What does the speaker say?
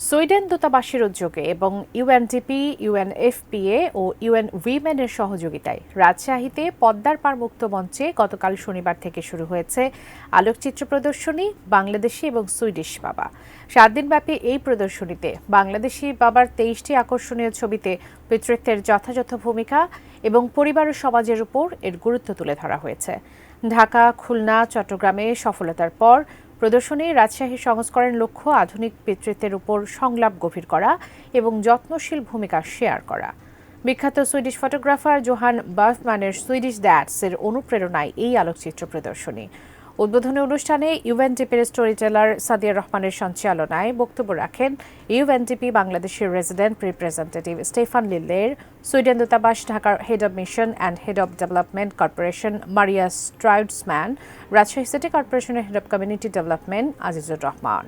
Sweden দূতাবাসের উদ্যোগে এবং ইউএনডিপি, ইউএনএফপিএ ও ইউএন উইমেনের সহযোগিতায় রাজশাহীতে পদ্মার পাড় মুক্ত মঞ্চে গতকাল শনিবার থেকে শুরু হয়েছে আলোকচিত্র প্রদর্শনী বাংলাদেশি এবং সুইডিশ বাবা। 7 দিনব্যাপী এই প্রদর্শনীতে বাংলাদেশি বাবার 23টি আকর্ষণীয় ছবিতে পিতৃত্বের যথাযথ ভূমিকা এবং পরিবার ও সমাজের উপর এর গুরুত্ব তুলে ধরা হয়েছে। ঢাকা, খুলনা, চট্টগ্রামে সফলতার পর প্রদর্শনী রাজশাহী সংস্করণের লক্ষ্য আধুনিক পিতৃত্বের উপর সংলাপ গভীর করা এবং যত্নশীল ভূমিকা শেয়ার করা। বিখ্যাত সুইডিশ ফটোগ্রাফার জোহান বাফম্যানের সুইডিশ ড্যাডস-এর অনুপ্রেরণায় এই আলোকচিত্র প্রদর্শনী। উদ্বোধনী অনুষ্ঠানে ইউএনডিপির স্টোরি টেলার সাদিয়া রহমানের সঞ্চালনায় বক্তব্য রাখেন ইউএনডিপি বাংলাদেশের resident representative Stefan Liller, Sweden দূতাবাস ঢাকার head of mission and head of development corporation Maria Stroudsman, Rajshahi city কর্পোরেশনের head of community development Azizur Rahman.